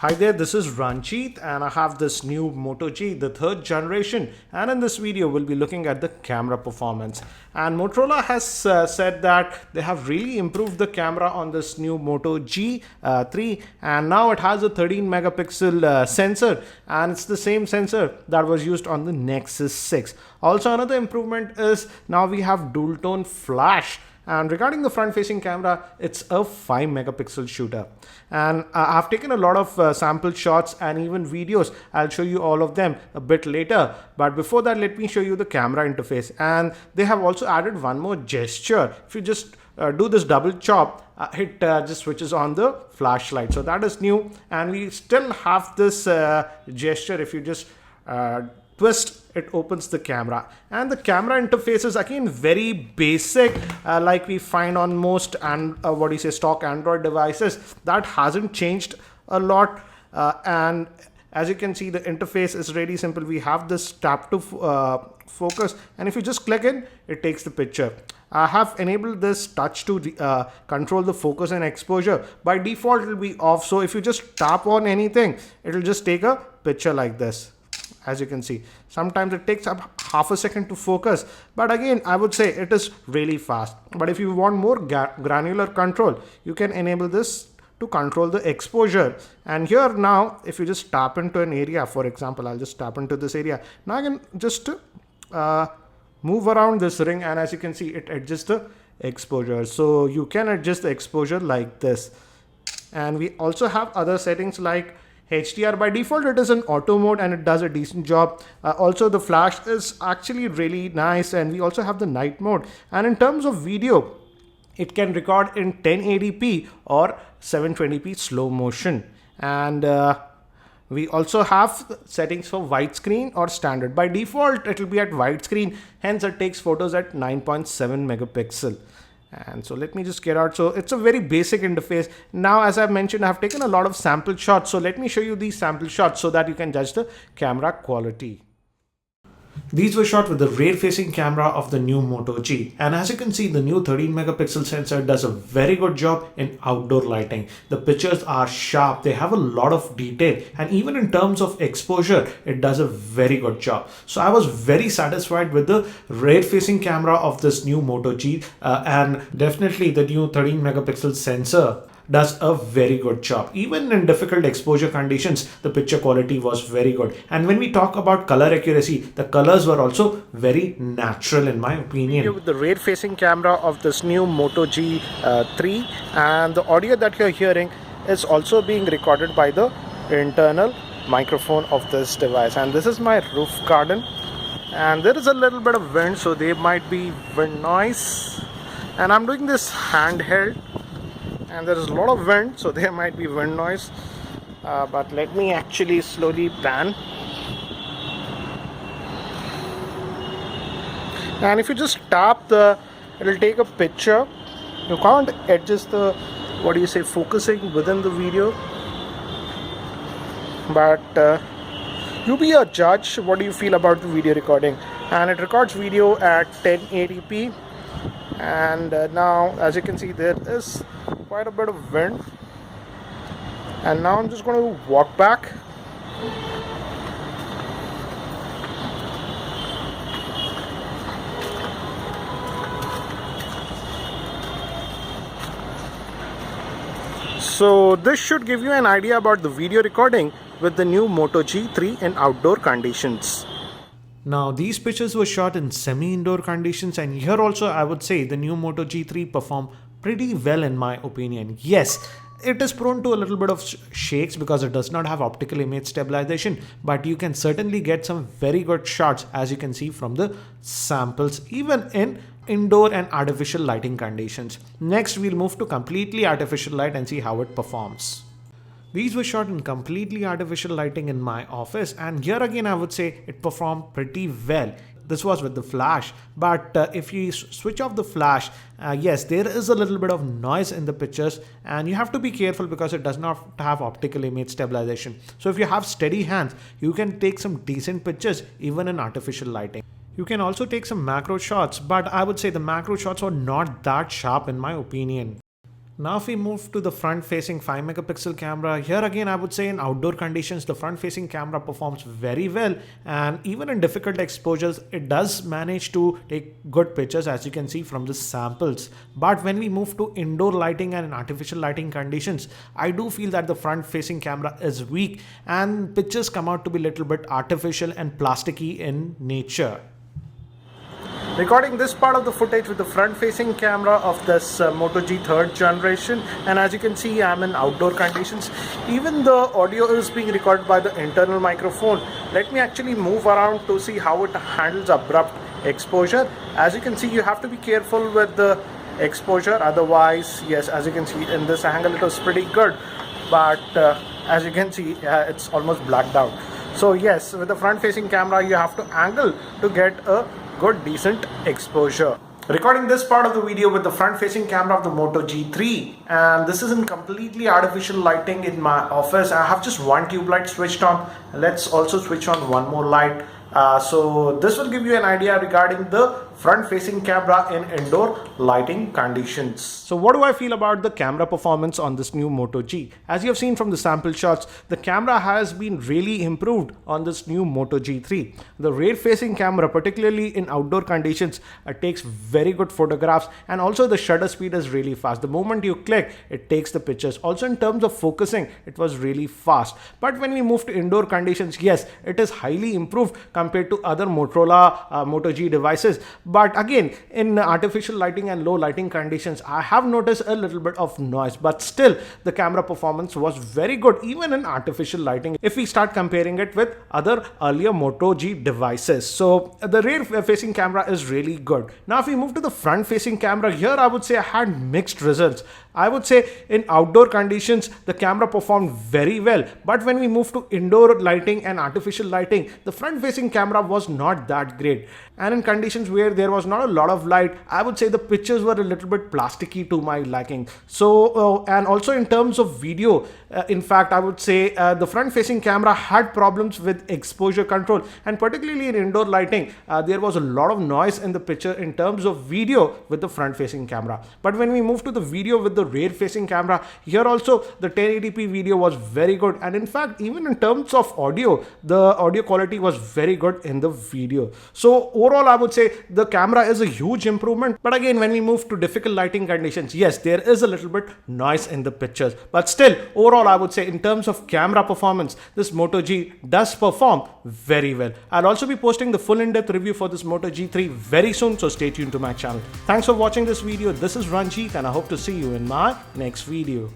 Hi there, this is Ranjit and I have this new Moto G, the third generation, and in this video we'll be looking at the camera performance. And Motorola has said that they have really improved the camera on this new Moto G3 and now it has a 13 megapixel sensor, and it's the same sensor that was used on the Nexus 6. Also, another improvement is now we have dual tone flash. And regarding the front facing camera, it's a 5 megapixel shooter. And I've taken a lot of sample shots and even videos. I'll show you all of them a bit later. But before that, let me show you the camera interface. And they have also added one more gesture. If you just do this double chop, it just switches on the flashlight. So that is new. And we still have this gesture. If you just twist, it opens the camera, and the camera interface is again very basic, like we find on most and stock Android devices. That hasn't changed a lot, and as you can see, the interface is really simple. We have this tap to focus, and if you just click in, it takes the picture. I have enabled this touch to control the focus and exposure. By default, it will be off, so if you just tap on anything, it will just take a picture like this. As you can see, sometimes it takes up half a second to focus, but again, I would say it is really fast. But if you want more granular control, you can enable this to control the exposure. And here now, if you just tap into an area, for example, I'll just tap into this area. Now I can just move around this ring, and as you can see, it adjusts the exposure. So you can adjust the exposure like this. And we also have other settings like HDR. By default, it is in auto mode and it does a decent job. Also, the flash is actually really nice, and we also have the night mode. And in terms of video, it can record in 1080p or 720p slow motion. And we also have settings for widescreen or standard. By default, it will be at widescreen, hence it takes photos at 9.7 megapixel. And so let me just get out. So it's a very basic interface. Now, as I've mentioned, I've taken a lot of sample shots. So let me show you these sample shots so that you can judge the camera quality. These were shot with the rear-facing camera of the new Moto G, and as you can see, the new 13 megapixel sensor does a very good job in outdoor lighting. The pictures are sharp, they have a lot of detail, and even in terms of exposure, it does a very good job. So I was very satisfied with the rear-facing camera of this new Moto G, and definitely the new 13 megapixel sensor does a very good job. Even in difficult exposure conditions, the picture quality was very good. And when we talk about color accuracy, the colors were also very natural in my opinion. With the rear facing camera of this new Moto G3, and the audio that you're hearing is also being recorded by the internal microphone of this device. And this is my roof garden, and there is a little bit of wind, so there might be wind noise. And I'm doing this handheld, and there is a lot of wind, so there might be wind noise, but let me actually slowly pan. And if you just tap it'll take a picture. You can't adjust the focusing within the video, but you be a judge. What do you feel about the video recording? And it records video at 1080p, and now as you can see, there is quite a bit of wind. And now I'm just going to walk back. So this should give you an idea about the video recording with the new Moto G3 in outdoor conditions. Now, these pictures were shot in semi-indoor conditions, and here also I would say the new Moto G3 performed pretty well in my opinion. Yes, it is prone to a little bit of shakes because it does not have optical image stabilization, but you can certainly get some very good shots, as you can see from the samples, even in indoor and artificial lighting conditions. Next, we'll move to completely artificial light and see how it performs. These were shot in completely artificial lighting in my office, and here again I would say it performed pretty well. This was with the flash, but if you switch off the flash, yes, there is a little bit of noise in the pictures, and you have to be careful because it does not have optical image stabilization. So if you have steady hands, you can take some decent pictures even in artificial lighting. You can also take some macro shots, but I would say the macro shots were not that sharp in my opinion. Now if we move to the front facing 5 megapixel camera, here again I would say in outdoor conditions the front facing camera performs very well, and even in difficult exposures it does manage to take good pictures, as you can see from the samples. But when we move to indoor lighting and in artificial lighting conditions, I do feel that the front facing camera is weak and pictures come out to be a little bit artificial and plasticky in nature. Recording this part of the footage with the front facing camera of this Moto G 3rd generation, and as you can see I'm in outdoor conditions. Even the audio is being recorded by the internal microphone. Let me actually move around to see how it handles abrupt exposure. As you can see, you have to be careful with the exposure, otherwise, yes, as you can see in this angle it was pretty good, but as you can see it's almost blacked out. So yes, with the front facing camera you have to angle to get a good decent exposure. Recording this part of the video with the front facing camera of the Moto G3, and this is in completely artificial lighting in my office. I have just one tube light switched on. Let's also switch on one more light. So this will give you an idea regarding the front facing camera in indoor lighting conditions. So what do I feel about the camera performance on this new Moto G? As you have seen from the sample shots, the camera has been really improved on this new Moto G3. The rear facing camera, particularly in outdoor conditions, takes very good photographs, and also the shutter speed is really fast. The moment you click, it takes the pictures. Also in terms of focusing, it was really fast. But when we move to indoor conditions, yes, it is highly improved compared to other Motorola Moto G devices. But again, in artificial lighting and low lighting conditions, I have noticed a little bit of noise, but still the camera performance was very good even in artificial lighting if we start comparing it with other earlier Moto G devices. So the rear facing camera is really good. Now if we move to the front facing camera, here I would say I had mixed results. I would say in outdoor conditions the camera performed very well, but when we move to indoor lighting and artificial lighting, the front facing camera was not that great. And in conditions where there was not a lot of light, I would say the pictures were a little bit plasticky to my liking. So and also in terms of video, in fact I would say the front facing camera had problems with exposure control, and particularly in indoor lighting there was a lot of noise in the picture in terms of video with the front facing camera. But when we move to the video with the rear facing camera, here also the 1080p video was very good, and in fact even in terms of audio, the audio quality was very good in the video. So overall I would say the camera is a huge improvement. But again, when we move to difficult lighting conditions, yes, there is a little bit noise in the pictures, but still overall I would say in terms of camera performance, this Moto G does perform very well. I'll also be posting the full in-depth review for this Moto G3 very soon, so stay tuned to my channel. Thanks for watching this video. This is Ranjit and I hope to see you in my next video.